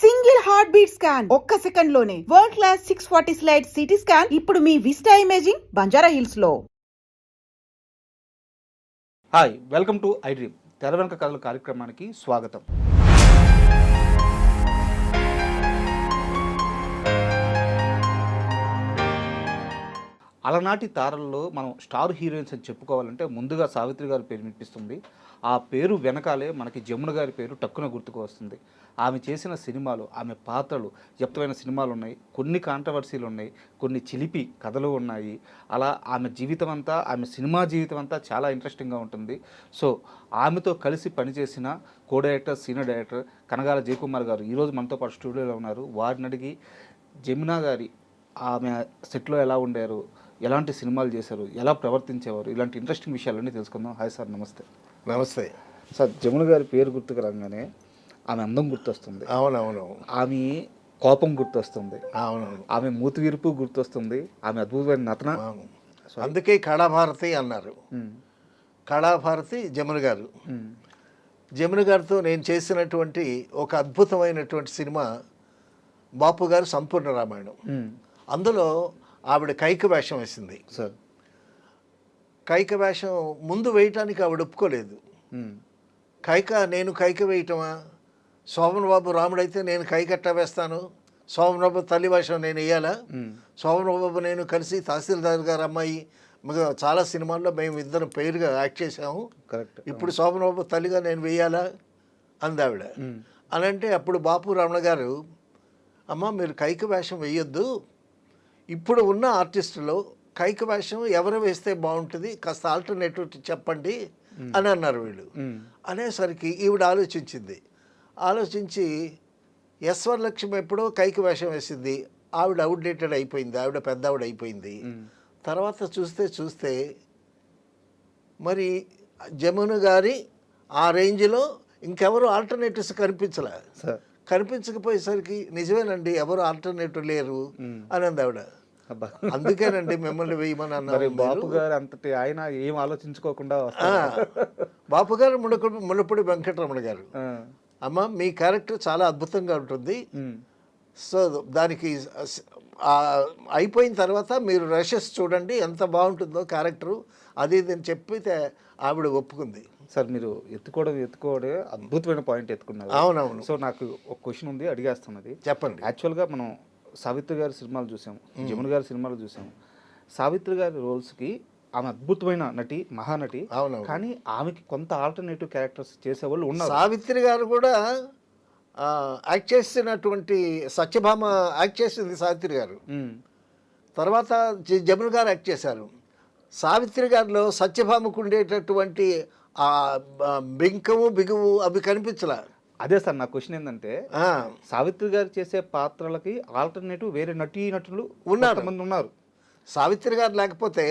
Single heart beat scan ఒక్క second లోనే world class 640 slide CT scan ఇప్పుడు మీ vista imaging Banjara hills లో. Hi, welcome to I dream తెర వెనుక కథల కార్యక్రమానికి స్వాగతం. అలనాటి తారల్లో మనం స్టార్ హీరోయిన్స్ అని చెప్పుకోవాలంటే ముందుగా సావిత్రి గారి పేరు వినిపిస్తుంది. ఆ పేరు వెనకాలే మనకి జమున గారి పేరు టక్కున గుర్తుకు వస్తుంది. ఆమె చేసిన సినిమాలు, ఆమె పాత్రలు చెప్తమైన సినిమాలు ఉన్నాయి, కొన్ని కాంట్రవర్సీలు ఉన్నాయి, కొన్ని చిలిపి కథలు ఉన్నాయి. అలా ఆమె జీవితం అంతా, ఆమె సినిమా జీవితం అంతా చాలా ఇంట్రెస్టింగ్గా ఉంటుంది. సో ఆమెతో కలిసి పనిచేసిన co director, senior director Kanagala Jayakumar గారు ఈరోజు మనతో పాటు స్టూడియోలో ఉన్నారు. వారిని అడిగి జమున గారి ఆమె సెట్లో ఎలా ఉండారు, ఎలాంటి సినిమాలు చేశారు, ఎలా ప్రవర్తించేవారు, ఇలాంటి ఇంట్రెస్టింగ్ విషయాలన్నీ తెలుసుకుందాం. హాయ్ సార్, నమస్తే. నమస్తే సార్, జమున గారి పేరు గుర్తుకు రాగానే ఆమె అందం గుర్తొస్తుంది. అవునవును. ఆమె కోపం గుర్తొస్తుంది. అవునవును. ఆమె మూతి విరుపు గుర్తొస్తుంది. ఆమె అద్భుతమైన నటన. అందుకే కళాభారతి అన్నారు. కళాభారతి జమున గారు. జమున గారితో నేను చేసినటువంటి ఒక అద్భుతమైనటువంటి సినిమా బాపు గారు సంపూర్ణ రామాయణం. అందులో ఆవిడ కైక వేషం వేసింది. సార్, కైక వేషం ముందు వేయటానికి ఆవిడ ఒప్పుకోలేదు. నేను కైక వేయటమా, శోభన్ బాబు రాముడైతే నేను కైకట్ట వేస్తాను, శోభన్ బాబు తల్లి వేషం నేను వేయాలా, శోభన్ బాబు నేను కలిసి తహసీల్దార్ గారు అమ్మాయి చాలా సినిమాల్లో మేము ఇద్దరం పేరుగా యాక్ట్ చేసాము, కరెక్ట్, ఇప్పుడు శోభన్ బాబు తల్లిగా నేను వేయాలా అంది ఆవిడ. అని అంటే అప్పుడు బాపు రమణ గారు, అమ్మ మీరు కైక వేషం వేయొద్దు, ఇప్పుడు ఉన్న ఆర్టిస్టులో కైక వేషం ఎవరు వేస్తే బాగుంటుంది, కాస్త ఆల్టర్నేటివ్ చెప్పండి అని అన్నారు వీళ్ళు. అనేసరికి ఈవిడ ఆలోచించి ఎస్ వరలక్ష్మి ఎప్పుడో కైక వేషం వేసింది, ఆవిడ అవుట్డేటెడ్ అయిపోయింది, ఆవిడ పెద్ద ఆవిడ అయిపోయింది. తర్వాత చూస్తే మరి జమున గారి ఆ రేంజ్లో ఇంకెవరు ఆల్టర్నేటివ్స్ కనిపించకపోయేసరికి నిజమేనండి ఎవరు ఆల్టర్నేటివ్ లేరు అని అంది ఆవిడ. అందుకేనండి మిమ్మల్ని వేయమని అన్నారు. బాపు గారు అంతటి ఆయన ఏం ఆలోచించుకోకుండా బాపు గారు మునుపూడి వెంకటరమణ గారు, అమ్మ మీ క్యారెక్టర్ చాలా అద్భుతంగా ఉంటుంది, సో దానికి అయిపోయిన తర్వాత మీరు రషెస్ చూడండి ఎంత బాగుంటుందో క్యారెక్టరు అది ఇది అని చెప్పితే ఆవిడ ఒప్పుకుంది. సార్, మీరు ఎత్తుకోవడే అద్భుతమైన పాయింట్ ఎత్తుకున్నారు. అవునవును. సో నాకు ఒక క్వశ్చన్ ఉంది, అడిగేస్తున్నది. చెప్పండి. యాక్చువల్గా మనం సావిత్రి గారి సినిమాలు చూసాము, జమున గారి సినిమాలు చూసాము. సావిత్రి గారి రోల్స్కి ఆమె అద్భుతమైన నటి, మహానటి. అవునవును. కానీ ఆమెకి కొంత ఆల్టర్నేటివ్ క్యారెక్టర్స్ చేసేవాళ్ళు ఉన్నారు. సావిత్రి గారు కూడా యాక్ట్ చేసినటువంటి సత్యభామ యాక్ట్ చేసింది సావిత్రి గారు. తర్వాత జమున గారు యాక్ట్ చేశారు. సావిత్రి గారిలో సత్యభామకు ఉండేటటువంటి ఆ బింకము బిగువు అవి కనిపించలే. అదే సార్, నా క్వశ్చన్ ఏంటంటే సావిత్రి గారు చేసే పాత్రలకి ఆల్టర్నేటివ్ వేరే నటులు ఉన్నారు. సావిత్రి గారు లేకపోతే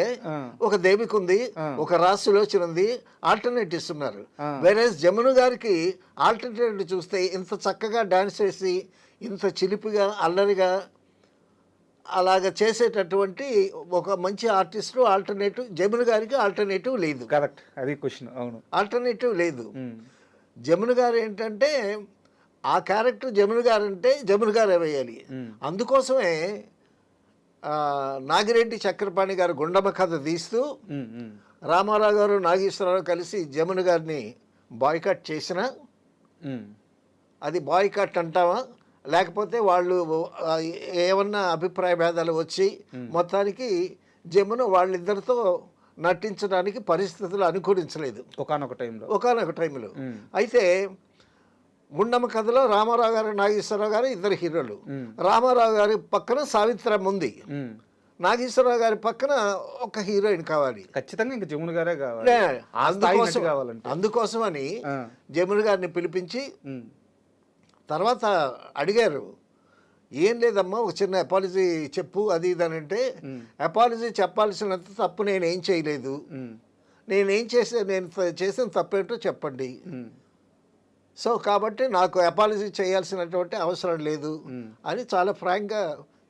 ఒక దేవిక ఉంది, ఒక రాసులోచన ఉంది, ఆల్టర్నేటివ్స్ ఉన్నారు. వేరే జమున గారికి ఆల్టర్నేటివ్ చూస్తే ఇంత చక్కగా డాన్స్ చేసి ఇంత చిలిపిగా అల్లరిగా అలాగ చేసేటటువంటి ఒక మంచి ఆర్టిస్టు ఆల్టర్నేటివ్ జమున గారికి ఆల్టర్నేటివ్ లేదు. కరెక్ట్, అది క్వశ్చన్. అవును, ఆల్టర్నేటివ్ లేదు. జమున గారు ఏంటంటే ఆ క్యారెక్టర్ జమున గారు అంటే జమున గారే వేయాలి. అందుకోసమే నాగిరెడ్డి చక్రపాణి గారు గుండమ్మ కథ తీస్తూ రామారావు గారు నాగేశ్వరరావు కలిసి జమున గారిని బాయ్కాట్ చేసిన, అది బాయ్కాట్ అంటావా లేకపోతే వాళ్ళు ఏమన్నా అభిప్రాయ భేదాలు వచ్చి మొత్తానికి జమున వాళ్ళిద్దరితో నటించడానికి పరిస్థితులు అనుకూలించలేదు ఒకానొక టైంలో. అయితే గుండమ్మ కథలో రామారావు గారు నాగేశ్వరరావు గారు ఇద్దరు హీరోలు. రామారావు గారి పక్కన సావిత్రమ్మ ఉంది, నాగేశ్వరరావు గారి పక్కన ఒక హీరోయిన్ కావాలి, ఖచ్చితంగా ఇంకా జమున గారే కావాలి. అందుకోసమని జమున గారిని పిలిపించి తర్వాత అడిగారు, ఏం లేదమ్మా ఒక చిన్న అపాలజీ చెప్పు అది ఇది అని అంటే, అపాలజీ చెప్పాల్సినంత తప్పు నేనేం చేయలేదు, నేను చేసిన తప్పేంటో చెప్పండి, సో కాబట్టి నాకు అపాలజీ చేయాల్సినటువంటి అవసరం లేదు అని చాలా ఫ్రాంక్గా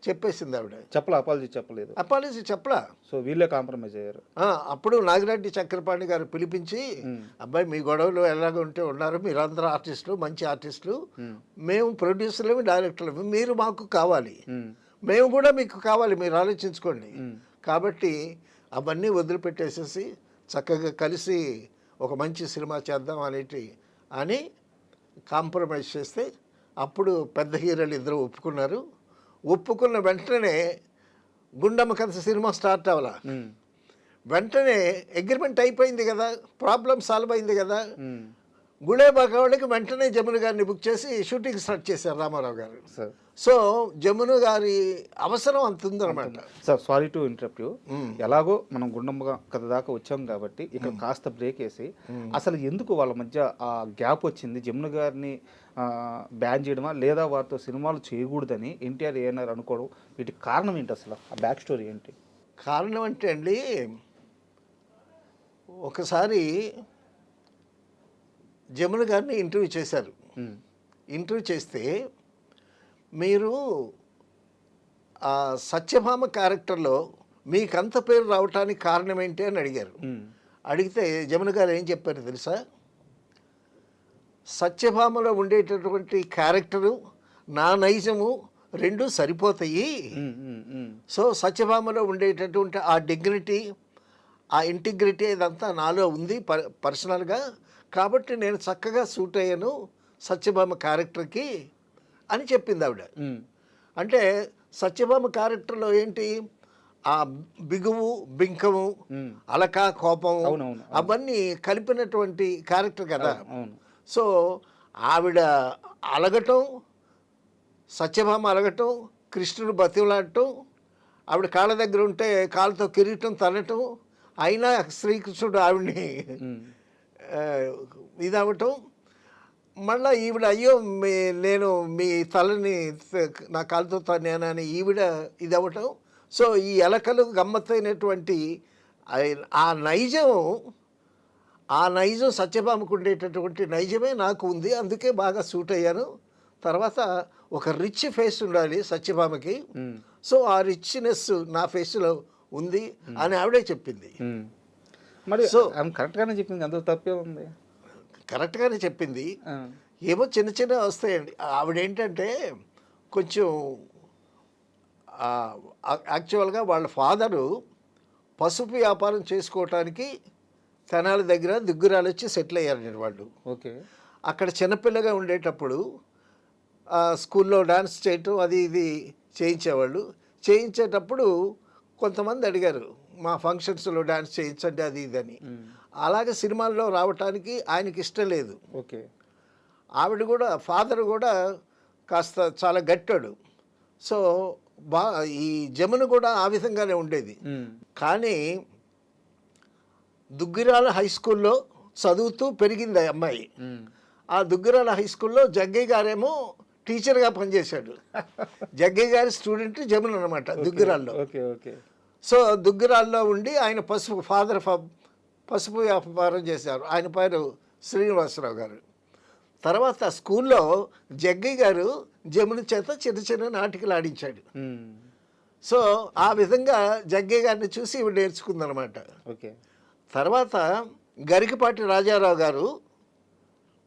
చెప్పేసింది ఆవిడ. చెప్పలే, అపాలజీ చెప్పలేదు. అపాలజీ చెప్పలా. సో వీళ్ళే కాంప్రమైజ్ అయ్యారు. అప్పుడు నాగిరెడ్డి చక్రపాణి గారు పిలిపించి, అబ్బాయి మీ గొడవలు ఎలాగ ఉంటే ఉన్నారు, మీరందరూ ఆర్టిస్టులు, మంచి ఆర్టిస్టులు, మేము ప్రొడ్యూసర్లమి, డైరెక్టర్లమి, మీరు మాకు కావాలి, మేము కూడా మీకు కావాలి, మీరు ఆలోచించుకోండి. కాబట్టి అవన్నీ వదిలిపెట్టేసేసి చక్కగా కలిసి ఒక మంచి సినిమా చేద్దాం అని కాంప్రమైజ్ చేస్తే అప్పుడు పెద్ద హీరోలు ఇద్దరు ఒప్పుకున్నారు. ఒప్పుకున్న వెంటనే గుండమ్మ కథ సినిమా స్టార్ట్ అవ్వాలా, వెంటనే అగ్రిమెంట్ అయిపోయింది కదా, ప్రాబ్లం సాల్వ్ అయింది కదా. గుళేబాగా వాళ్ళకి వెంటనే జమున గారిని బుక్ చేసి షూటింగ్ స్టార్ట్ చేశారు రామారావు గారు. సో జమున గారి అవసరం అంత ఉందన్నమాట. Sir sorry to interrupt you. ఎలాగో మనం గుండమ్మ కథ దాకా వచ్చాం కాబట్టి ఇక్కడ కాస్త బ్రేక్ వేసి అసలు ఎందుకు వాళ్ళ మధ్య ఆ గ్యాప్ వచ్చింది, జమున గారిని బ్యాన్ చేయడమా లేదా వారితో సినిమాలు చేయకూడదని ఎన్టీఆర్ ఏఎన్ఆర్ అనుకోవడం, వీటికి కారణం ఏంటి, అసలు ఆ బ్యాక్ స్టోరీ ఏంటి? కారణం అంటే అండి, ఒకసారి జమున గారిని ఇంటర్వ్యూ చేశారు. ఇంటర్వ్యూ చేస్తే మీరు ఆ సత్యభామ క్యారెక్టర్లో మీకంత పేరు రావటానికి కారణం ఏంటి అని అడిగారు. అడిగితే జమున గారు ఏం చెప్పారు తెలుసా? సత్యభామలో ఉండేటటువంటి క్యారెక్టరు నా నైజము రెండు సరిపోతాయి. సో సత్యభామలో ఉండేటటువంటి ఆ డిగ్నిటీ, ఆ ఇంటిగ్రిటీ ఇదంతా నాలో ఉంది పర్సనల్గా, కాబట్టి నేను చక్కగా సూట్ అయ్యాను సత్యభామ క్యారెక్టర్కి అని చెప్పింది ఆవిడ. అంటే సత్యభామ క్యారెక్టర్లో ఏంటి, ఆ బిగువు, బింకము, అలక, కోపము అవన్నీ కలిపినటువంటి క్యారెక్టర్ కదా. సో ఆవిడ అలగటం, సత్యభామ అలగటం, కృష్ణుడు బతిలాడటం, ఆవిడ కాళ్ళ దగ్గర ఉంటే కాళ్ళతో కిరీటం తనటం, అయినా శ్రీకృష్ణుడు ఆవిడ్ని ఇదవటం, మళ్ళీ ఈవిడ అయ్యో నేను మీ తలని నా కాలుతో తన్నానని ఈవిడ ఇది అవ్వటం. సో ఈ ఎలకలు గమ్మత్తైనటువంటి ఆ నైజం సత్యభామకు ఉండేటటువంటి నైజమే నాకు ఉంది, అందుకే బాగా సూట్ అయ్యాను. తర్వాత ఒక రిచ్ ఫేస్ ఉండాలి సత్యభామకి, సో ఆ రిచ్నెస్ నా ఫేస్లో ఉంది అని ఆవిడే చెప్పింది. మరి సో కరెక్ట్గానే చెప్పింది, అందులో తప్పే ఉంది. కరెక్ట్గానే చెప్పింది. ఏమో చిన్న చిన్న వస్తాయండి. ఆవిడేంటంటే కొంచెం యాక్చువల్గా వాళ్ళ ఫాదరు పసుపు వ్యాపారం చేసుకోవటానికి తెనాలి దగ్గర దుగ్గురాలు వచ్చి సెటిల్ అయ్యారు వాళ్ళు. ఓకే. అక్కడ చిన్నపిల్లగా ఉండేటప్పుడు స్కూల్లో డాన్స్ చేయటం అది ఇది చేయించేవాళ్ళు. చేయించేటప్పుడు కొంతమంది అడిగారు మా ఫంక్షన్స్లో డాన్స్ చేయించండి అది ఇది అని. అలాగే సినిమాల్లో రావటానికి ఆయనకి ఇష్టం లేదు. ఓకే. ఆవిడ కూడా ఫాదర్ కూడా కాస్త చాలా గట్టాడు. సో ఈ జమున కూడా ఆ విధంగానే ఉండేది. కానీ దుగ్గిరాల హై స్కూల్లో చదువుతూ పెరిగింది ఆ అమ్మాయి. ఆ దుగ్గిరాల హై స్కూల్లో జగ్గయ్య గారేమో టీచర్గా పనిచేశాడు. జగ్గయ్య గారి స్టూడెంట్ జమున అనమాట దుగ్గిరాల్లో. Okay okay. సో దుగ్గిరాల్లో ఉండి ఆయన పసుపు వ్యాపారం చేశారు. ఆయన పేరు శ్రీనివాసరావు గారు. తర్వాత స్కూల్లో జగ్గయ్య గారు జమున చేత చిన్న చిన్న నాటికలు ఆడించాడు. సో ఆ విధంగా జగ్గయ్య గారిని చూసి ఇవి నేర్చుకుందనమాట. ఓకే. తర్వాత గరికపాటి రాజారావు గారు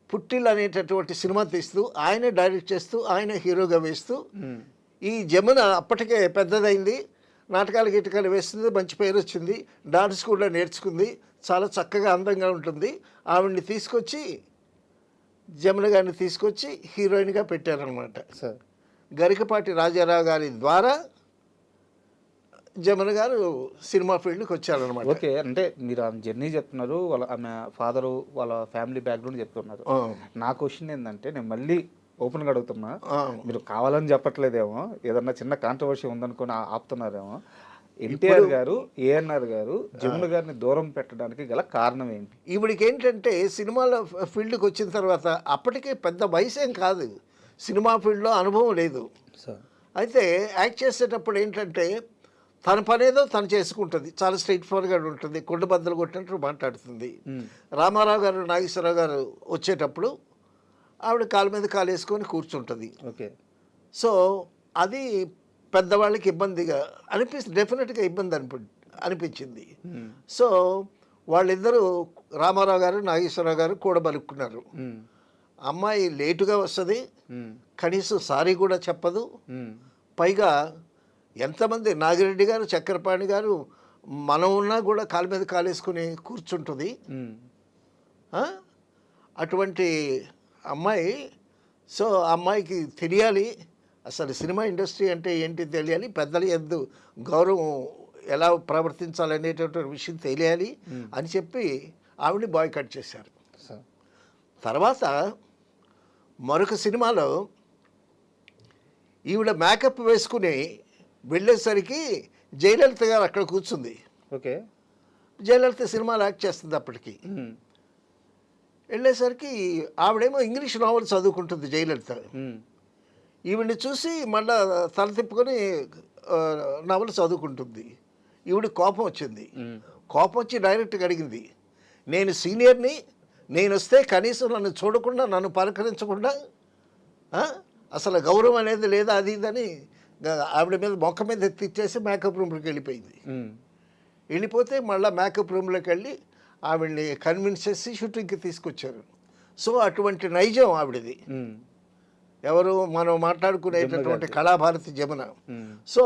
పుట్టిల్ అనేటటువంటి సినిమా తీస్తూ ఆయనే డైరెక్ట్ చేస్తూ ఆయన హీరోగా వేస్తూ ఈ జమున అప్పటికే పెద్దదైంది, నాటకాలు గిటకాలు వేస్తుంది, మంచి పేరు వచ్చింది, డాన్స్ కూడా నేర్చుకుంది, చాలా చక్కగా అందంగా ఉంటుంది. ఆవిడ్ని తీసుకొచ్చి జమున గారిని తీసుకొచ్చి హీరోయిన్గా పెట్టారనమాట. గరికపాటి రాజారావు గారి ద్వారా జమున గారు సినిమా ఫీల్డ్కి వచ్చారనమాట. ఓకే. అంటే మీరు ఆమె జర్నీ చెప్తున్నారు, ఆమె ఫాదరు వాళ్ళ ఫ్యామిలీ బ్యాక్గ్రౌండ్ చెప్తున్నారు. నా క్వశ్చన్ ఏంటంటే, నేను మళ్ళీ ఓపెన్గా అడుగుతున్నా, మీరు కావాలని చెప్పట్లేదేమో, ఏదన్నా చిన్న కాంట్రవర్సీ ఉందనుకొని ఆపుతున్నారేమో. ఎన్టీఆర్ గారు, ఏఎన్ఆర్ గారు జమున గారిని దూరం పెట్టడానికి గల కారణం ఏంటి? ఈవిడికి ఏంటంటే సినిమాలో ఫీల్డ్కి వచ్చిన తర్వాత అప్పటికే పెద్ద వయసు ఏం కాదు, సినిమా ఫీల్డ్లో అనుభవం లేదు. అయితే యాక్ట్ చేసేటప్పుడు ఏంటంటే తన పనేదో తను చేసుకుంటుంది, చాలా స్ట్రైట్ ఫార్వర్డ్గా ఉంటుంది, కొండ బద్దలు కొట్టినట్టు మాట్లాడుతుంది. రామారావు గారు, నాగేశ్వరరావు గారు వచ్చేటప్పుడు ఆవిడ కాలు మీద కాలు వేసుకొని కూర్చుంటుంది. ఓకే. సో అది పెద్దవాళ్ళకి ఇబ్బందిగా డెఫినెట్గా ఇబ్బంది అనిపించింది. సో వాళ్ళిద్దరూ రామారావు గారు నాగేశ్వరరావు గారు కూడబలుక్కున్నారు. అమ్మాయి లేటుగా వస్తుంది, కనీసం సారీ కూడా చెప్పదు, పైగా ఎంతమంది నాగిరెడ్డి గారు చక్రపాణి గారు మనం ఉన్నా కూడా కాలు మీద కాలేసుకుని కూర్చుంటుంది. అటువంటి అమ్మాయి, సో ఆ అమ్మాయికి తెలియాలి అసలు సినిమా ఇండస్ట్రీ అంటే ఏంటి తెలియాలి, పెద్దల యందు గౌరవం ఎలా ప్రవర్తించాలనేటటువంటి విషయం తెలియాలి అని చెప్పి ఆవిడని బాయ్కట్ చేశారు. తర్వాత మరొక సినిమాలో ఈవిడ మేకప్ వేసుకుని వెళ్ళేసరికి జయలలిత గారు అక్కడ కూర్చుంది. ఓకే, జయలలిత సినిమాలో యాక్ట్ చేస్తుంది అప్పటికి. వెళ్ళేసరికి ఆవిడేమో ఇంగ్లీష్ నావల్ చదువుకుంటుంది జయలలిత. ఈవిడ్ని చూసి మళ్ళా తల తిప్పుకొని నవలు చదువుకుంటుంది. ఈవిడ కోపం వచ్చింది. కోపం వచ్చి డైరెక్ట్గా అడిగింది, నేను సీనియర్ని, నేను వస్తే కనీసం నన్ను చూడకుండా నన్ను పలకరించకుండా అసలు గౌరవం అనేది లేదా అది ఇదని ఆవిడ మీద మొక్క మీద ఎత్తిచ్చేసి మేకప్ రూమ్లోకి వెళ్ళిపోయింది. వెళ్ళిపోతే మళ్ళీ మేకప్ రూమ్లోకి వెళ్ళి ఆవిడ్ని కన్విన్స్ చేసి షూటింగ్కి తీసుకొచ్చారు. సో అటువంటి నైజం ఆవిడది. ఎవరు మనం మాట్లాడుకునేటటువంటి కళాభారతి జమున. సో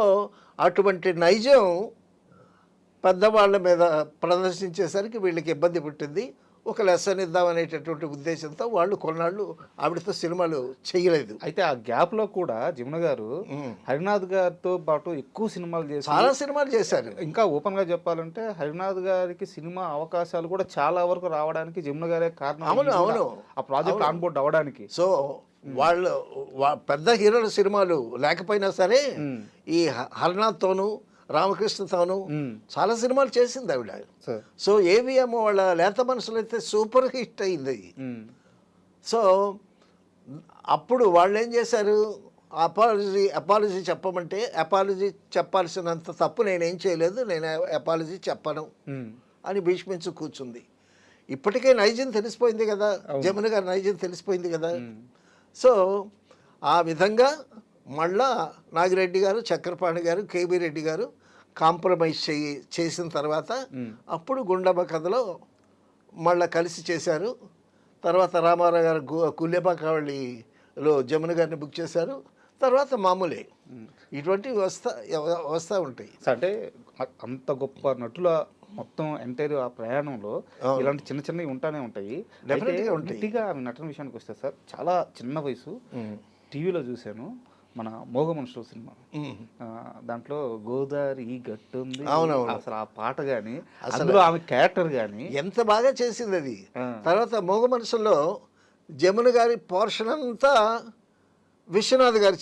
అటువంటి నైజం పెద్దవాళ్ళ మీద ప్రదర్శించేసరికి వీళ్ళకి ఇబ్బంది పుట్టింది. ఒక లెసన్ ఇద్దామనేటటువంటి ఉద్దేశంతో వాళ్ళు కొన్నాళ్ళు ఆవిడతో సినిమాలు చేయలేదు. అయితే ఆ గ్యాప్లో కూడా జమున గారు హరినాథ్ గారితో పాటు ఎక్కువ సినిమాలు చేశారు, చాలా సినిమాలు చేశారు. ఇంకా ఓపెన్గా చెప్పాలంటే హరినాథ్ గారికి సినిమా అవకాశాలు కూడా చాలా వరకు రావడానికి జమున గారే కారణం. అవును, ఆ ప్రాజెక్ట్ ఆన్ బోర్డ్ అవ్వడానికి. సో వాళ్ళు పెద్ద హీరోల సినిమాలు లేకపోయినా సరే ఈ హరినాథ్తోనూ రామకృష్ణతోనూ చాలా సినిమాలు చేసింది ఆవిడ. సో ఏవిఎం వాళ్ళ లేత మనసులు అయితే సూపర్ హిట్ అయింది. సో అప్పుడు వాళ్ళు ఏం చేశారు, అపాలజీ చెప్పమంటే అపాలజీ చెప్పాల్సినంత తప్పు నేనేం చేయలేదు, నేను అపాలజీ చెప్పను అని భీష్మించు కూర్చుంది. ఇప్పటికే నైజం తెలిసిపోయింది కదా, జమున గారి నైజం తెలిసిపోయింది కదా. సో ఆ విధంగా మళ్ళా నాగిరెడ్డి గారు, చక్రపాణి గారు, కేబీ రెడ్డి గారు కాంప్రమైజ్ చేసిన తర్వాత అప్పుడు గుండమ్మ కథలో మళ్ళీ కలిసి చేశారు. తర్వాత రామారావు గారు కుల్యపాకావళిలో జమున గారిని బుక్ చేశారు. తర్వాత మామూలే ఇటువంటివి వస్తూ ఉంటాయి. అంటే అంత గొప్ప నటుల మొత్తం ఎంటైర్ ఆ ప్రయాణంలో ఇలాంటి చిన్న చిన్నవి ఉంటానే ఉంటాయి. గట్టిగా ఆమె నటన విషయానికి వస్తే సార్, చాలా చిన్న వయసు, టీవీలో చూశాను మన మోగ మనుషుల సినిమా, దాంట్లో గోదావరి గట్టుంది, అసలు ఆ పాట కానీ అందులో ఆమె క్యారెక్టర్ కానీ ఎంత బాగా చేసింది అది. తర్వాత మోగ మనుషుల్లో జమున గారి పోర్షన్ అంతా విశ్వనాథ్ గారు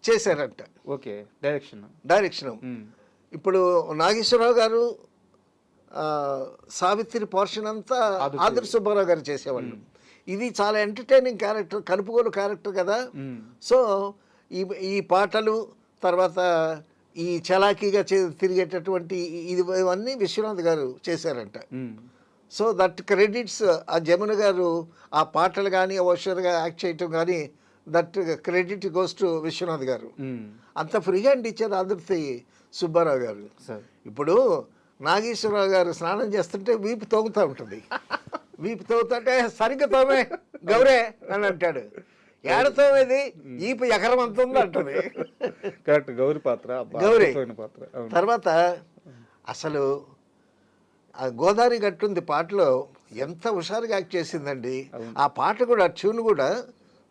చేశారంట. Okay, direction. ఇప్పుడు నాగేశ్వరరావు గారు సావిత్రి పోర్షన్ అంతా ఆదుర్తి సుబ్బారావు గారు చేసేవాళ్ళు. ఇది చాలా ఎంటర్టైనింగ్ క్యారెక్టర్, కలుపుగోలు క్యారెక్టర్ కదా. సో ఈ పాటలు తర్వాత ఈ చలాకీగా తిరిగేటటువంటి ఇవన్నీ విశ్వనాథ్ గారు చేశారంట. సో దట్ క్రెడిట్స్ ఆ జమున గారు ఆ పాటలు కానీ ఓషర్గా యాక్ట్ చేయటం కానీ that credit goes to Viswanath garu. అంత ఫ్రీ హ్యాండ్ ఇచ్చారు ఆదుర్తి సుబ్బారావు గారు. ఇప్పుడు నాగేశ్వరరావు గారు స్నానం చేస్తుంటే వీపు తోగుతూ ఉంటుంది, వీపు తోగుతుంటే సరిగ్గా తోమే గౌరే అని అంటాడు. ఏడతోమేది ఈపు ఎకరం అంత ఉంది అంటుంది. కరెక్ట్, గౌరీ పాత్ర. తర్వాత అసలు ఆ గోదావరి గట్టుంది పాటలో ఎంత హుషారుగా యాక్ట్ చేసిందండి. ఆ పాట కూడా ట్యూన్ కూడా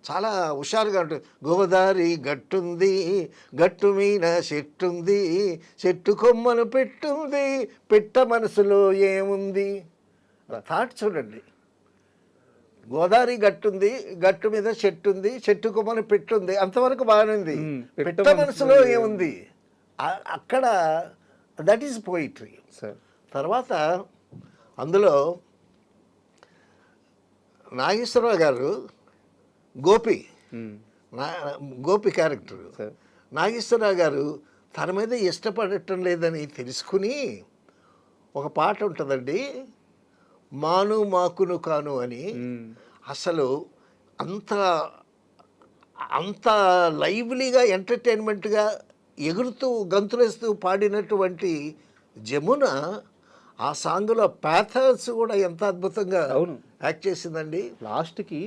చాలా హుషారుగా ఉంటుంది. గోదావరి గట్టుంది, గట్టు మీద చెట్టుంది, చెట్టు కొమ్మను పెట్టుంది, పెట్ట మనసులో ఏముంది. థాట్ చూడండి, గోదావరి గట్టుంది, గట్టు మీద చెట్టు ఉంది, చెట్టు కొమ్మను పెట్టుంది, అంతవరకు బాగానే ఉంది. పెట్ట మనసులో ఏముంది అక్కడ, దట్ ఈస్ పోయిట్రీ. తర్వాత అందులో నాగేశ్వరరావు గారు గోపి క్యారెక్టర్, నాగేశ్వరరావు గారు తన మీద ఇష్టపడటం లేదని తెలుసుకుని ఒక పాట ఉంటుందండి, మాను మాకును కాను అని. అసలు అంత లైవ్లీగా ఎంటర్టైన్మెంట్గా ఎగురుతూ గంతులేస్తూ పాడినటువంటి జమున ఆ సాంగ్లో ప్యాథర్స్ కూడా ఎంత అద్భుతంగా అవును. యాక్ట్ చేసిందండి. లాస్ట్కి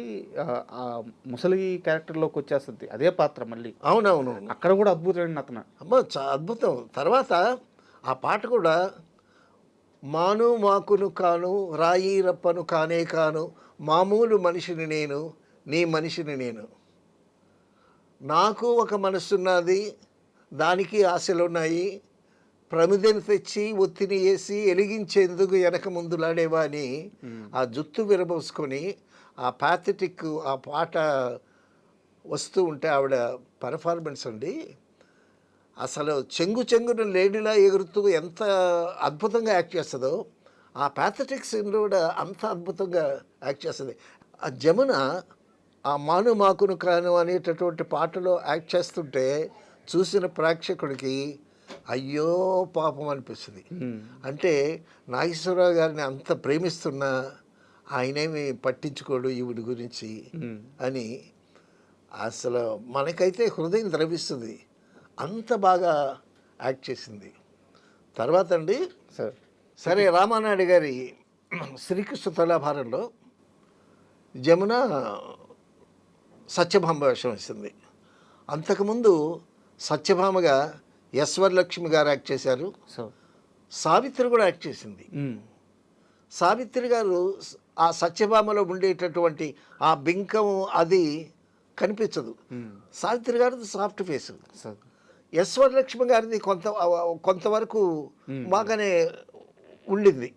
ఆ ముసలి క్యారెక్టర్లోకి వచ్చేస్తుంది అదే పాత్ర మళ్ళీ. అవునవును, అక్కడ కూడా అద్భుతమైన అతను. అమ్మ అద్భుతం. తర్వాత ఆ పాట కూడా మాను మాకును కాను రాయి రప్పను కానే కాను మామూలు మనిషిని నేను నీ మనిషిని నేను, నాకు ఒక మనసున్నది దానికి ఆశలున్నాయి, ప్రమిదను తెచ్చి ఒత్తిని వేసి ఎలిగించేందుకు వెనక ముందులాడేవా అని ఆ జుత్తు విరబోసుకొని ఆ ప్యాథెటిక్ ఆ పాట వస్తూ ఉంటే ఆవిడ పర్ఫార్మెన్స్ అండి అసలు చెంగున లేడీలా ఎగురుతూ ఎంత అద్భుతంగా యాక్ట్ చేస్తుందో ఆ ప్యాథెటిక్ సీన్లో కూడా అంత అద్భుతంగా యాక్ట్ చేస్తుంది. ఆ జమున ఆ మాను మాకును కాను అనేటటువంటి పాటలో యాక్ట్ చేస్తుంటే చూసిన ప్రేక్షకుడికి అయ్యో పాపం అనిపిస్తుంది. అంటే నాగేశ్వరరావు గారిని అంత ప్రేమిస్తున్నా ఆయనేమి పట్టించుకోడు ఈవిడి గురించి అని అసలు మనకైతే హృదయం ద్రవిస్తుంది. అంత బాగా యాక్ట్ చేసింది. తర్వాత అండి సరే రామానాయుడు గారి శ్రీకృష్ణ తులాభారంలో జమున సత్యభామ వేషం వేసింది. అంతకుముందు సత్యభామగా యశ్వరలక్ష్మి గారు యాక్ట్ చేశారు. సావిత్రి కూడా యాక్ట్ చేసింది. సావిత్రి గారు ఆ సత్యభామలో ఉండేటటువంటి ఆ బింకం అది కనిపించదు. సావిత్రి గారిది సాఫ్ట్ ఫేస్, యశ్వరలక్ష్మి గారిది కొంతవరకు బాగానే ఉండింది.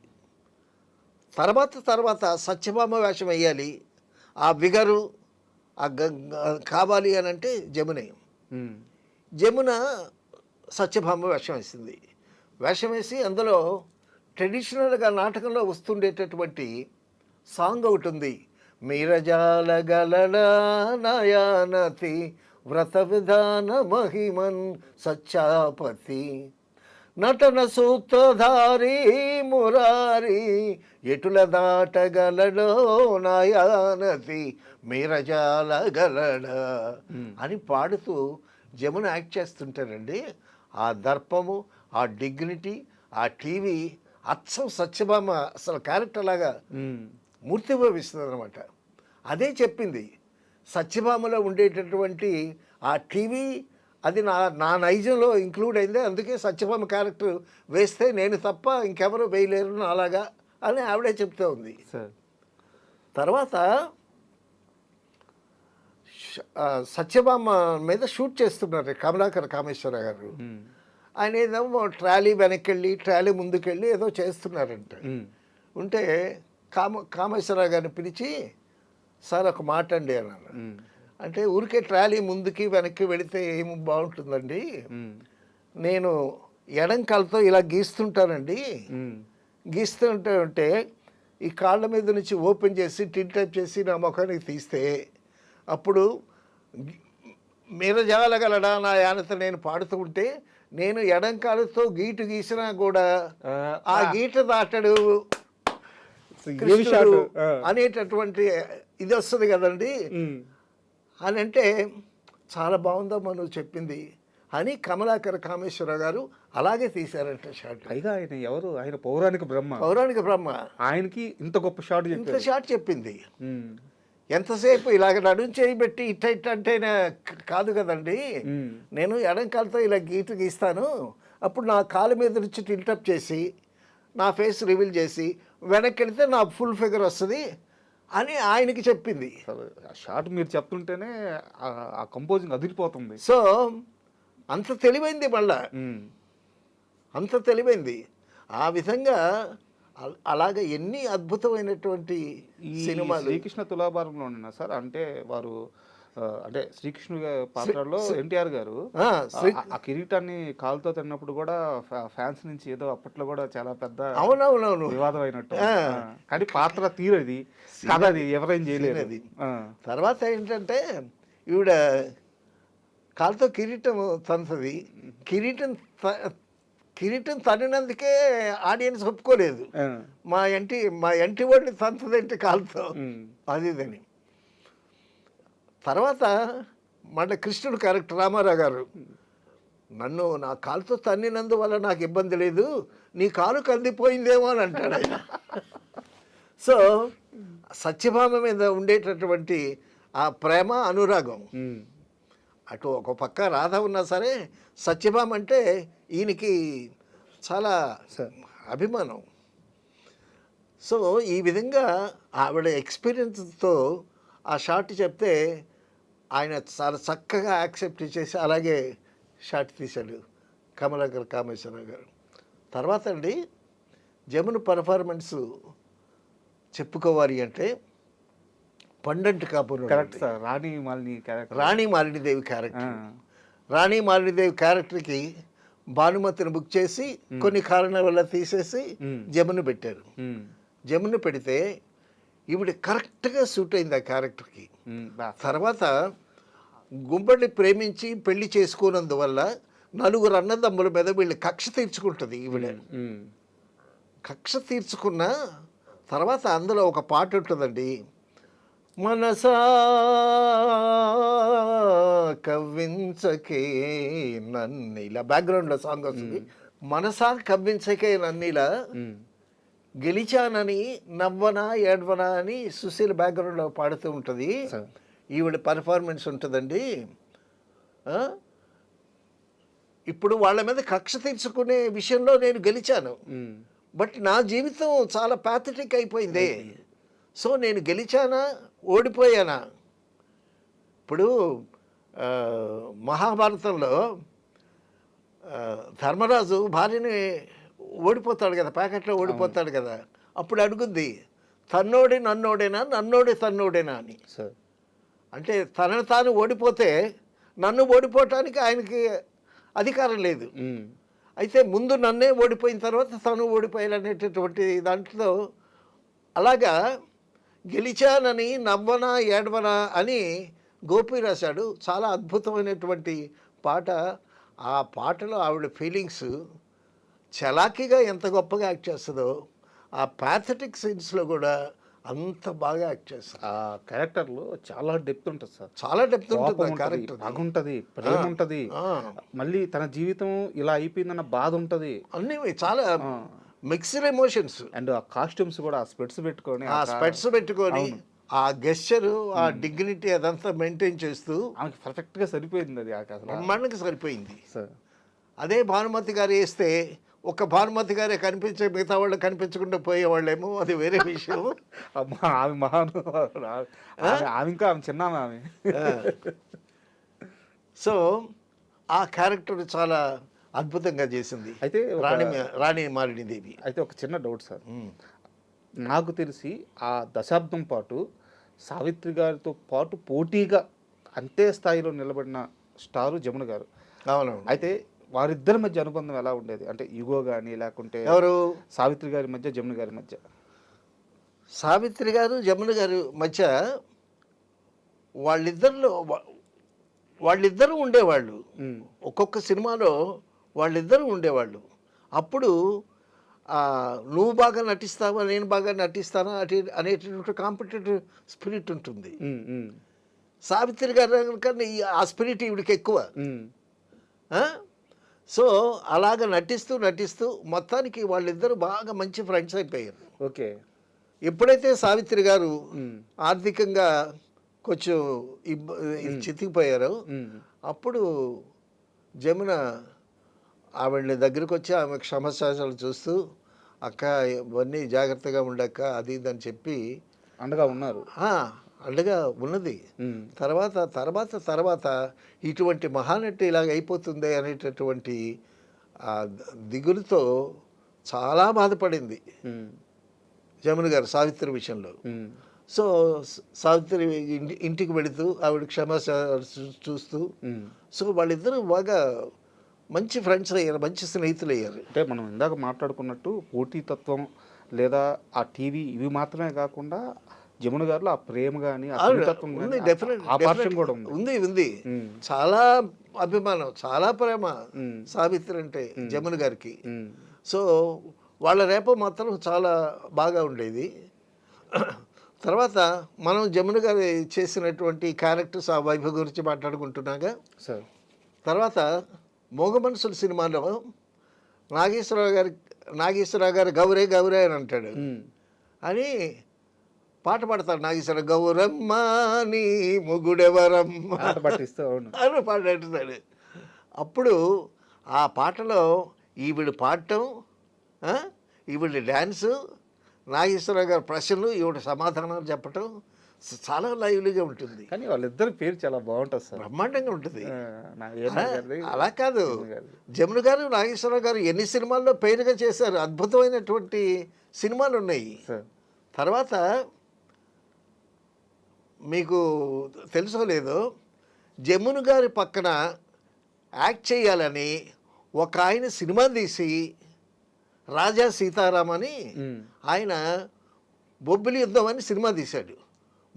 తర్వాత సత్యభామ వేషం వేయాలి, ఆ విగరు కావాలి అని అంటే జమున సత్యభామ వేషం వేసింది. వేషం వేసి అందులో ట్రెడిషనల్గా నాటకంలో వస్తుండేటటువంటి సాంగ్ ఒకటి ఉంది, మీరజాల గలడా నయానతి వ్రత విధాన మహిమన్ సత్యాపతి నటన సూత్రధారి మురారి ఎటుల దాటగలడో నయానతి మీరజాల గలడా అని పాడుతూ జమున యాక్ట్ చేస్తుంటారండి. ఆ దర్పము, ఆ డిగ్నిటీ, ఆ టీవీ అచ్చం సత్యభామ అసలు క్యారెక్టర్ లాగా మూర్తిభవిస్తుంది అనమాట. అదే చెప్పింది సత్యభామలో ఉండేటటువంటి ఆ టీవీ అది నా నైజంలో ఇంక్లూడ్ అయింది, అందుకే సత్యభామ క్యారెక్టర్ వేస్తే నేను తప్ప ఇంకెవరు వేయలేరు అలాగా అని ఆవిడే చెప్తూ ఉంది. తర్వాత సత్యభామ మీద షూట్ చేస్తున్నారు కమలాకర్ కామేశ్వర గారు. ఆయన ఏదో ట్రాలీ వెనక్కి వెళ్ళి ట్రాలీ ముందుకెళ్ళి ఏదో చేస్తున్నారంట. ఉంటే కామేశ్వరరావు గారిని పిలిచి సార్ ఒక మాట అండి అన్నాను. అంటే ఊరికే ట్రాలీ ముందుకి వెనక్కి వెళితే ఏమి బాగుంటుందండి, నేను ఎడం కాళ్ళతో ఇలా గీస్తుంటానండి, గీస్తుంటే ఈ కాళ్ళ మీద నుంచి ఓపెన్ చేసి టిల్ టైప్ చేసి నా ముఖానికి తీస్తే అప్పుడు మీరు జగలగలడా నా యానత నేను పాడుతూ ఉంటే నేను ఎడం కాళ్ళతో గీటు గీసినా కూడా ఆ గీట దాటడు అనేటటువంటి ఇది వస్తుంది కదండి అని అంటే చాలా బాగుందమ్మా నువ్వు చెప్పింది అని కమలాకర్ కామేశ్వరరావు గారు అలాగే తీశారంట షాట్. పైగా ఆయన ఎవరు, ఆయన పౌరాణిక బ్రహ్మ, ఆయనకి ఇంత గొప్ప షాట్ ఇంత షాట్ చెప్పింది. ఎంతసేపు ఇలాగ నడుం చేయబెట్టి ఇట్ట అంటే కాదు కదండి, నేను ఎడం కాలుతో ఇలా గీస్తాను, అప్పుడు నా కాలు మీద నుంచి టిల్టప్ చేసి నా ఫేస్ రివీల్ చేసి వెనక్కి వెళితే నా ఫుల్ ఫిగర్ వస్తుంది అని ఆయనకి చెప్పింది. షాట్ మీరు చెప్తుంటేనే ఆ కంపోజింగ్ అదిరిపోతుంది. సో అంత తెలివైంది, మళ్ళా అంత తెలివైంది. ఆ విధంగా అలాగే ఎన్ని అద్భుతమైనటువంటి సినిమాలు. శ్రీకృష్ణ తులాభారంలో ఉన్నా సార్, అంటే వారు అంటే శ్రీకృష్ణుడు పాత్రలో ఎన్టీఆర్ గారు ఆ కిరీటాన్ని కాలుతో తిన్నప్పుడు కూడా ఫ్యాన్స్ నుంచి ఏదో అప్పట్లో కూడా చాలా పెద్ద అవునవునవును వివాదం అయినట్టు. కానీ పాత్ర తీరది కథ, అది ఎవరేం చేయలేదు. తర్వాత ఏంటంటే ఈవిడ కాలుతో కిరీటం తంతది, కిరీటం తన్నినందుకే ఆడియన్స్ ఒప్పుకోలేదు, మా ఎంటి వాడిని తంతదేంటి కాలుతో అది ఇదని. తర్వాత మళ్ళీ కృష్ణుడు క్యారెక్టర్ రామారావు గారు నన్ను నా కాలుతో తన్నినందువల్ల నాకు ఇబ్బంది లేదు, నీ కాలు కందిపోయిందేమో అని అంటాడు ఆయన. సో సత్యభామ మీద ఉండేటటువంటి ఆ ప్రేమ అనురాగం, అటు ఒక పక్క రాధ ఉన్నా సరే సత్యభామ అంటే ఈయనకి చాలా అభిమానం. సో ఈ విధంగా ఆవిడ ఎక్స్పీరియన్స్తో ఆ షాట్ చెప్తే ఆయన చాలా చక్కగా యాక్సెప్ట్ చేసి అలాగే షాట్ తీశాడు కమలాకర్ కామేశ్వరరావు గారు. తర్వాత అండి జమున పర్ఫార్మెన్స్ చెప్పుకోవాలి అంటే Pandanti Kapuram. Correct sir. Rani Malini character. Rani Malinidevi character. Rani Malinidevi క్యారెక్టర్కి భానుమతిని బుక్ చేసి కొన్ని కారణాల వల్ల తీసేసి జమున పెట్టారు. జమున పెడితే ఈవిడ కరెక్ట్గా సూట్ అయింది ఆ క్యారెక్టర్కి. తర్వాత గుంబడిని ప్రేమించి పెళ్లి చేసుకున్నందువల్ల నలుగురు అన్నదమ్ముల మీద వీళ్ళు కక్ష తీర్చుకుంటుంది ఈవిడ. కక్ష తీర్చుకున్న తర్వాత అందులో ఒక పాట ఉంటుందండి, మనసా కవ్వించకే నన్నిలా, బ్యాక్గ్రౌండ్లో సాంగ్ వస్తుంది. మనసా కవ్వించకే నన్నిలా గెలిచానని నవ్వనా ఏడ్వనా అని సుశీల్ బ్యాక్గ్రౌండ్లో పాడుతూ ఉంటుంది. ఈవిడ పర్ఫార్మెన్స్ ఉంటుందండి. ఇప్పుడు వాళ్ళ మీద కక్ష తీర్చుకునే విషయంలో నేను గెలిచాను, బట్ నా జీవితం చాలా ప్యాథటిక్ అయిపోయింది. సో నేను గెలిచానా ఓడిపోయానా? ఇప్పుడు మహాభారతంలో ధర్మరాజు భార్యని ఓడిపోతాడు కదా, ప్యాకెట్లో ఓడిపోతాడు కదా, అప్పుడు అడుగుద్ది తన్నోడి నన్నోడేనా నన్నోడి తన్నోడేనా అని. అంటే తనను తాను ఓడిపోతే నన్ను ఓడిపోవటానికి ఆయనకి అధికారం లేదు. అయితే ముందు నన్నే ఓడిపోయిన తర్వాత తను ఓడిపోయాలనేటటువంటి దాంట్లో అలాగా గెలిచానని నవ్వనా ఏడవనా అని గోపి రాశాడు. చాలా అద్భుతమైనటువంటి పాట. ఆ పాటలో ఆవిడ ఫీలింగ్స్ చలాకీగా ఎంత గొప్పగా యాక్ట్ చేస్తుందో ఆ ప్యాథటిక్ సీన్స్లో కూడా అంత బాగా యాక్ట్ చేస్తారు. ఆ క్యారెక్టర్లో చాలా డెప్త్ ఉంటుంది సార్. చాలా డెప్త్ ఉంటుంది క్యారెక్టర్. బాగుంటుంది, ప్రేమ ఉంటుంది, మళ్ళీ తన జీవితం ఇలా అయిపోయిందన్న బాధ ఉంటుంది, అన్నీ చాలా మిక్స్డ్ ఎమోషన్స్. అండ్ ఆ కాస్ట్యూమ్స్ కూడా ఆ స్పెట్స్ పెట్టుకొని ఆ గెస్చర్, ఆ డిగ్నిటీ అదంతా మెయింటైన్ చేస్తూ ఆమెకి పర్ఫెక్ట్గా సరిపోయింది. అది బ్రహ్మాండంగా సరిపోయింది. అదే భానుమతి గారు వేస్తే ఒక భానుమతి గారే కనిపించే, మిగతా వాళ్ళు కనిపించకుండా పోయేవాళ్ళేమో, అది వేరే విషయం. ఆమె మహాను, ఆమె ఇంకా ఆమె చిన్న ఆమె. సో ఆ క్యారెక్టర్ చాలా అద్భుతంగా చేసింది అయితే రాణి మాలినీదేవి. అయితే ఒక చిన్న డౌట్ సార్, నాకు తెలిసి ఆ దశాబ్దం పాటు సావిత్రి గారితో పాటు పోటీగా అంతే స్థాయిలో నిలబడిన స్టారు జమున గారు. అవును. అయితే వారిద్దరి మధ్య అనుబంధం ఎలా ఉండేది? అంటే యుగో కానీ లేకుంటే ఎవరు? సావిత్రి గారి మధ్య, జమున గారి మధ్య. సావిత్రి గారు జమున గారి మధ్య వాళ్ళిద్దరూ ఉండేవాళ్ళు. ఒక్కొక్క సినిమాలో వాళ్ళిద్దరూ ఉండేవాళ్ళు. అప్పుడు నువ్వు బాగా నటిస్తావా నేను బాగా నటిస్తానా అనేటటువంటి కాంపిటేటివ్ స్పిరిట్ ఉంటుంది. సావిత్రి గారు కన్నా ఆ స్పిరిట్ ఈవిడికి ఎక్కువ. సో అలాగ నటిస్తూ మొత్తానికి వాళ్ళిద్దరూ బాగా మంచి ఫ్రెండ్స్ అయిపోయారు. ఓకే. ఎప్పుడైతే సావిత్రి గారు ఆర్థికంగా కొంచెం చితికిపోయారో అప్పుడు జమున ఆవిడ దగ్గరికి వచ్చి ఆమె క్షమశాసాలు చూస్తూ, అక్క ఇవన్నీ జాగ్రత్తగా ఉండక్క అది ఇది అని చెప్పి అండగా ఉన్నారు. అండగా ఉన్నది. తర్వాత ఇటువంటి మహానటి ఇలాగ అయిపోతుంది అనేటటువంటి దిగులుతో చాలా బాధపడింది జమున గారు సావిత్రి విషయంలో. సో సావిత్రి ఇంటికి వెళుతూ ఆవిడ క్షమాశాలు చూస్తూ, సో వాళ్ళిద్దరూ బాగా మంచి ఫ్రెండ్స్ అయ్యారు, మంచి స్నేహితులు అయ్యారు. అంటే మనం ఇందాక మాట్లాడుకున్నట్టు పోటీతత్వం లేదా ఆ టీవీ ఇవి మాత్రమే కాకుండా జమున గారిలో ఆ ప్రేమ కానీ ఉంది. చాలా అభిమానం, చాలా ప్రేమ సావిత్రి అంటే జమున గారికి. సో వాళ్ళ రేప మాత్రం చాలా బాగా ఉండేది. తర్వాత మనం జమున గారు చేసినటువంటి క్యారెక్టర్స్ ఆ వైభవ్ గురించి మాట్లాడుకుంటున్నాగా, తర్వాత మోగ మనసుల సినిమాలో నాగేశ్వరరావు గారు గౌరే గౌరే అని అంటాడు అని పాట పాడతాడు. నాగేశ్వరరావు గౌరమ్మ నీ మొగుడెవరమ్మ పాట పట్టిస్తూ అవును అని పాడుతాడు. అప్పుడు ఆ పాటలో ఈవిడ పాడటం, ఈవిడ డ్యాన్సు, నాగేశ్వరరావు గారి ప్రశ్నలు, ఈవిడ సమాధానాలు చెప్పటం చాలా లైవ్లీగా ఉంటుంది. కానీ వాళ్ళిద్దరి పేరు చాలా బాగుంటుంది సార్, బ్రహ్మాండంగా ఉంటుంది. గారిది, అలా కాదు, గారిది. జమున గారు నాగేశ్వరరావు గారు ఎన్ని సినిమాల్లో పేరుగా చేశారు, అద్భుతమైనటువంటి సినిమాలు ఉన్నాయి. సార్ తర్వాత మీకు తెలుసో లేదో, జమున గారి పక్కన యాక్ట్ చేయాలని ఒక ఆయన సినిమా తీసి రాజా సీతారాం అని ఆయన బొబ్బిలి యుద్ధం అని సినిమా తీశాడు.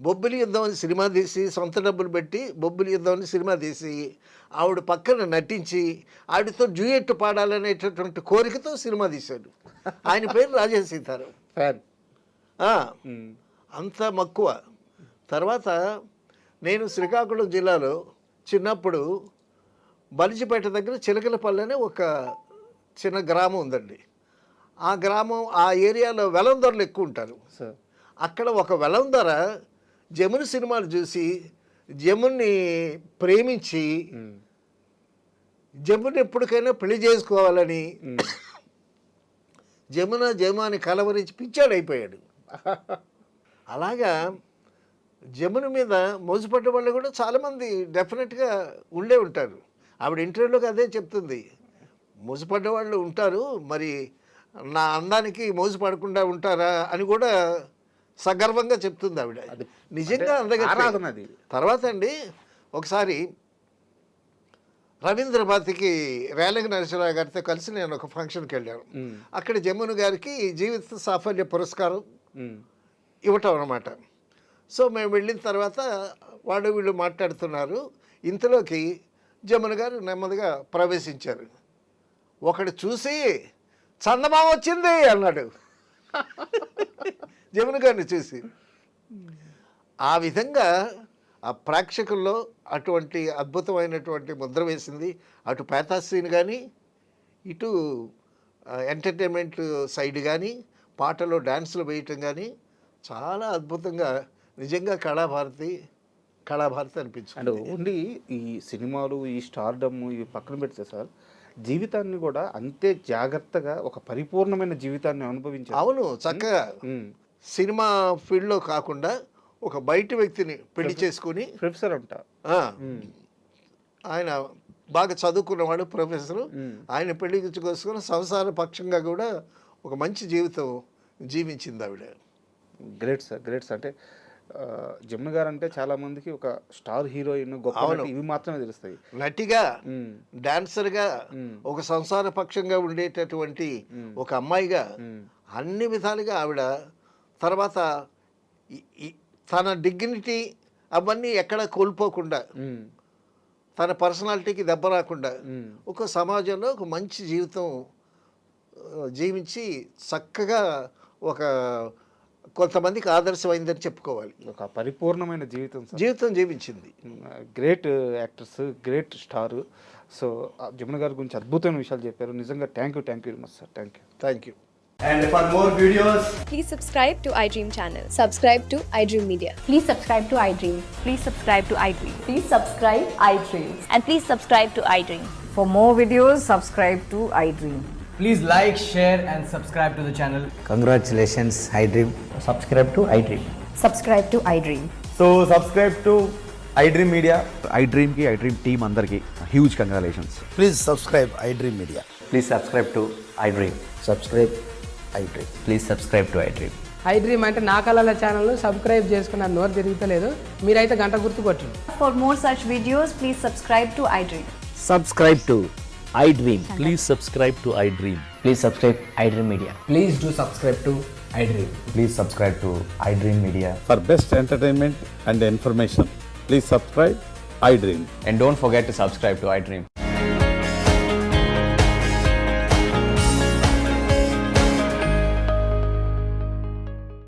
బొబ్బిలి యుద్ధం అని సినిమా తీసి సొంత డబ్బులు పెట్టి బొబ్బిలి యుద్ధం అని సినిమా తీసి ఆవిడ పక్కన నటించి ఆవిడతో డ్యూయెట్ పాడాలనేటటువంటి కోరికతో సినిమా తీశాడు. ఆయన పేరు రాజా సీతారాం. ఫ్యాన్. అంత మక్కువ. తర్వాత నేను శ్రీకాకుళం జిల్లాలో చిన్నప్పుడు బలిజిపేట దగ్గర చిలకలపల్లి అనే ఒక చిన్న గ్రామం ఉందండి. ఆ గ్రామం, ఆ ఏరియాలో వెలందొరలు ఎక్కువ ఉంటారు. అక్కడ ఒక వెలందొర జమున సినిమాలు చూసి జమున్ని ప్రేమించి జముని ఎప్పటికైనా పెళ్లి చేసుకోవాలని జముని కలవరించి పిచ్చాడైపోయాడు. అలాగా జమున మీద మోసపడ్డ వాళ్ళు కూడా చాలామంది డెఫినెట్గా ఉండే ఉంటారు. ఆవిడ ఇంటర్వ్యూలోకి అదే చెప్తుంది, మోసపడ్డ వాళ్ళు ఉంటారు, మరి నా అందానికి మోసపడకుండా ఉంటారా అని కూడా సగర్వంగా చెప్తుంది ఆవిడ. నిజంగా అందగత్తె. తర్వాత అండి ఒకసారి రవీంద్ర భారతికి రేలంగి నరసింహరావు గారితో కలిసి నేను ఒక ఫంక్షన్కి వెళ్ళాను. అక్కడ జమున గారికి జీవిత సాఫల్య పురస్కారం ఇవ్వటం అన్నమాట. సో మేము వెళ్ళిన తర్వాత వీళ్ళు మాట్లాడుతున్నారు. ఇంతలోకి జమున గారు నెమ్మదిగా ప్రవేశించారు. ఒకడు చూసి చందమామ వచ్చింది అన్నాడు జమున గారిని చూసి. ఆ విధంగా ఆ ప్రేక్షకుల్లో అటువంటి అద్భుతమైనటువంటి ముద్ర వేసింది. అటు పేతాశ్రీని కానీ, ఇటు ఎంటర్టైన్మెంట్ సైడ్ కానీ, పాటలో డ్యాన్సులు వేయటం కానీ చాలా అద్భుతంగా, నిజంగా కళాభారతి అనిపించింది. అండ్ ఓన్లీ ఈ సినిమాలు, ఈ స్టార్డమ్ ఇవి పక్కన పెడితే సార్, జీవితాన్ని కూడా అంతే జాగ్రత్తగా ఒక పరిపూర్ణమైన జీవితాన్ని అనుభవించారు. అవును, చక్కగా సినిమా ఫీల్డ్లో కాకుండా ఒక బయట వ్యక్తిని పెళ్లి చేసుకుని, ప్రొఫెసర్ అంట ఆయన బాగా చదువుకున్నవాడు, ప్రొఫెసరు, ఆయన పెళ్లి చేసుకుని సంసార పక్షంగా కూడా ఒక మంచి జీవితం జీవించింది ఆవిడ. Great sir, great sir. అంటే జమున గారు అంటే చాలా మందికి ఒక స్టార్ హీరోయిన్, గొప్ప నటి, ఇవి మాత్రమే తెలుస్తాయి. నటిగా, డాన్సర్గా, ఒక సంసార పక్షంగా ఉండేటటువంటి ఒక అమ్మాయిగా, అన్ని విధాలుగా ఆవిడ. తర్వాత తన డిగ్నిటీ అవన్నీ ఎక్కడ కోల్పోకుండా, తన పర్సనాలిటీకి దెబ్బ రాకుండా ఒక సమాజంలో ఒక మంచి జీవితం జీవించి చక్కగా ఒక కొంతమందికి ఆదర్శమైందని చెప్పుకోవాలి. ఒక పరిపూర్ణమైన జీవితం జీవించింది. Great actors, great star. So Jamuna గారి గురించి అద్భుతమైన విషయాలు చెప్పారు. నిజంగా thank you very much sir. Thank you. And for more videos, please subscribe to iDream channel. Subscribe to iDream Media. Please subscribe to iDream. Please subscribe to iDream. Please subscribe iDream. And please subscribe to iDream. For more videos, subscribe to iDream. please like, share and subscribe to the channel. Congratulations, iDream. Subscribe to iDream. Subscribe to iDream. So subscribe to iDream Media. iDream ki iDream team andarki huge congratulations. Please subscribe iDream Media. Please subscribe to iDream. Subscribe iDream. Please subscribe to iDream. iDream అంటే నా కళల channel subscribe చేసుకున్న నోరు తిరుగుతలేదు, మీరైతే గంట గుర్తు కొట్టండి. For more such videos, please subscribe to iDream. Subscribe to iDream. Please subscribe to iDream. Please subscribe iDream Media. Please do subscribe to iDream. Please subscribe to iDream Media. For best entertainment and information, please subscribe iDream. And don't forget to subscribe to iDream.